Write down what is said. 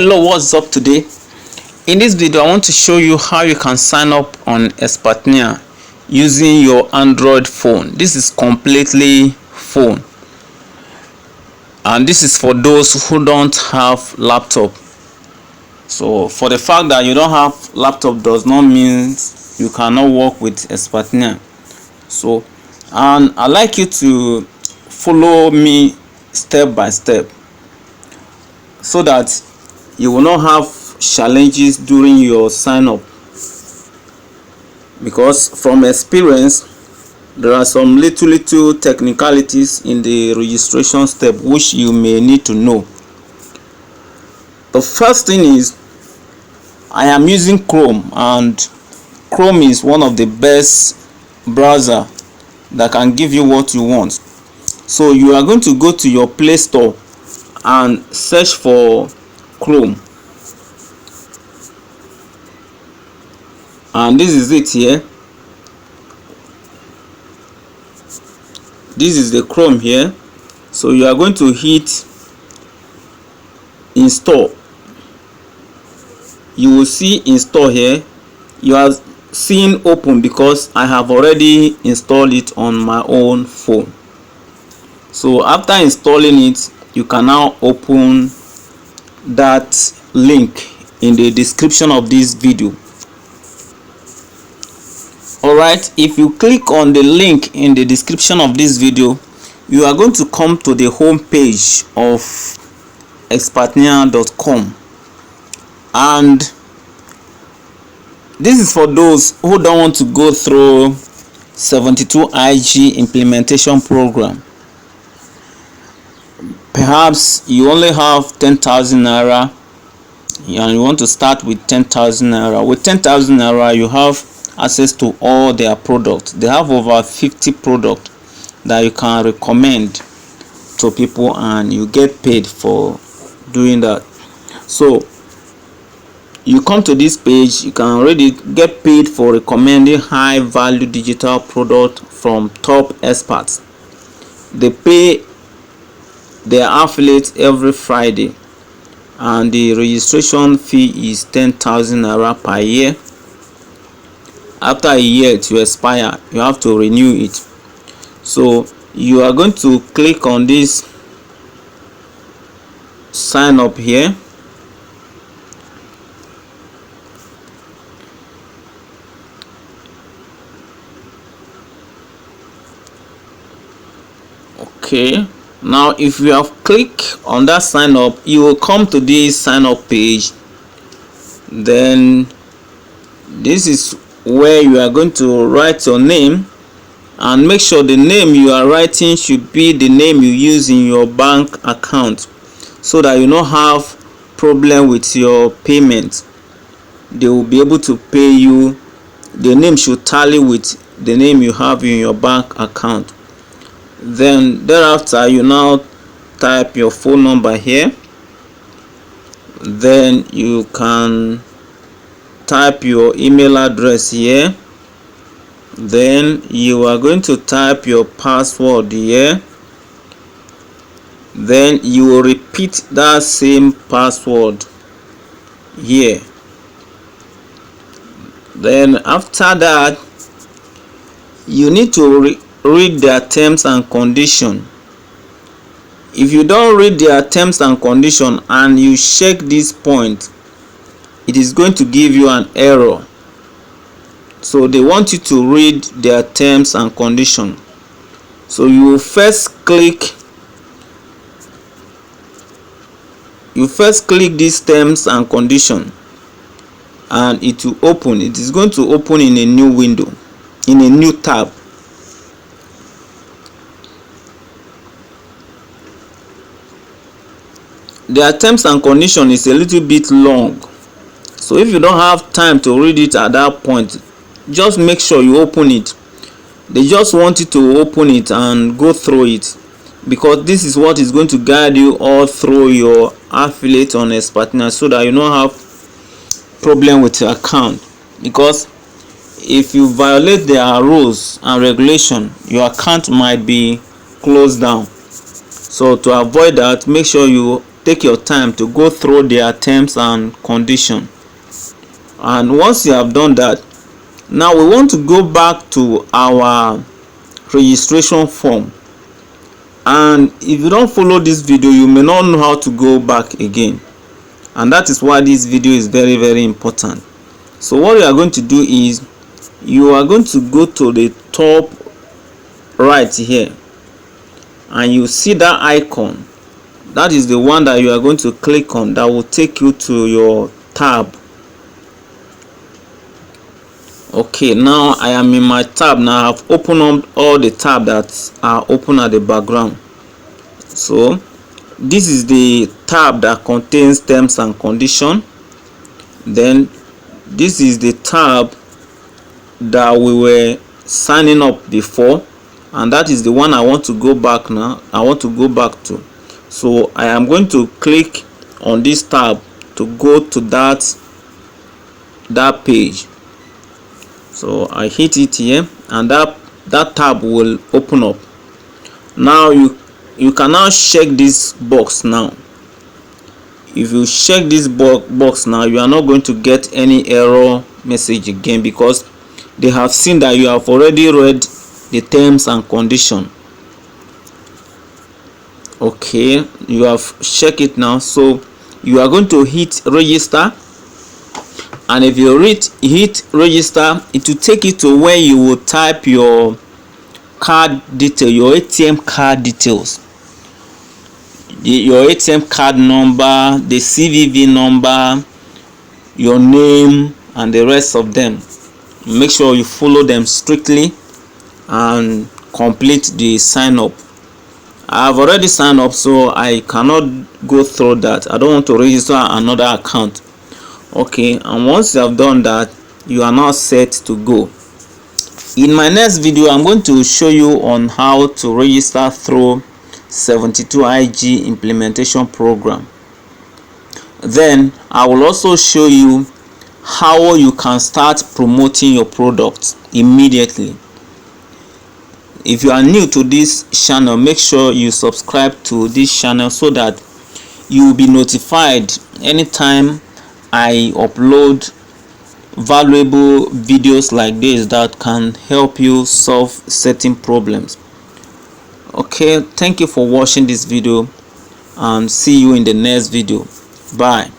Hello, what's up today? In this video, I want to show you how you can sign up on Expertnaire using your Android phone. This is completely phone, and this is for those who don't have laptop. So for the fact that you don't have laptop does not mean you cannot work with Expertnaire. So, and I'd like you to follow me step by step so that you will not have challenges during your sign up, because from experience there are some little technicalities in the registration step which you may need to know. The first thing is, I am using Chrome, and Chrome is one of the best browser that can give you what you want. So you are going to go to your Play Store and search for Chrome, and this is it here. This is the Chrome here. So you are going to hit install. You will see install here. You are seeing open because I have already installed it on my own phone. So after installing it, you can now open that link in the description of this video. Alright, if you click on the link in the description of this video, you are going to come to the home page of expertnaire.com, and this is for those who don't want to go through 72 IG implementation program. Perhaps you only have 10,000 naira and you want to start with 10,000 naira. With 10,000 naira, you have access to all their products. They have over 50 products that you can recommend to people, and you get paid for doing that. So you come to this page, you can already get paid for recommending high value digital product from top experts. They pay their affiliates every Friday, and the registration fee is 10,000 naira per year. After a year it will expire, you have to renew it. So you are going to click on this sign up here. Okay, now if you have clicked on that sign up, you will come to this sign up page. Then this is where you are going to write your name, and make sure the name you are writing should be the name you use in your bank account, so that you don't have problem with your payment. They will be able to pay you. The name should tally with the name you have in your bank account. Then thereafter, you now type your phone number here. Then you can type your email address here. Then you are going to type your password here. Then you will repeat that same password here. Then after that, you need to read their terms and condition. If you don't read their terms and condition and you check this point, it is going to give you an error. So they want you to read their terms and condition. So you will first click these terms and condition, and it will open. It is going to open in a new window, in a new tab. Their terms and condition is a little bit long, so if you don't have time to read it at that point, just make sure you open it. They just want you to open it and go through it, because this is what is going to guide you all through your affiliate on Expertnaire, so that you don't have problem with your account. Because if you violate their rules and regulation, your account might be closed down. So to avoid that, make sure you take your time to go through their terms and condition. And once you have done that, now we want to go back to our registration form. And if you don't follow this video, you may not know how to go back again, and that is why this video is very, very important. So what you are going to do is you are going to go to the top right here, and you see that icon. That is the one that you are going to click on, that will take you to your tab. Okay, now I am in my tab. Now I've opened up all the tabs that are open at the background. So this is the tab that contains terms and condition. Then this is the tab that we were signing up before, and that is the one I want to go back now. I want to go back to. So I am going to click on this tab to go to that page. So I hit it here, and that tab will open up. Now you can now check this box now. If you check this box now, you are not going to get any error message again, because they have seen that you have already read the terms and condition. Okay, you have checked it now. So you are going to hit register, and if you hit register, it will take you to where you will type your card detail, your ATM card details, your ATM card number, the CVV number, your name, and the rest of them. Make sure you follow them strictly and complete the sign up. I have already signed up, so I cannot go through that. I don't want to register another account. Okay, and once you have done that, you are now set to go. In my next video, I'm going to show you on how to register through 72IG implementation program. Then I will also show you how you can start promoting your products immediately. If you are new to this channel, make sure you subscribe to this channel so that you will be notified anytime I upload valuable videos like this that can help you solve certain problems. Okay, thank you for watching this video, and see you in the next video. Bye.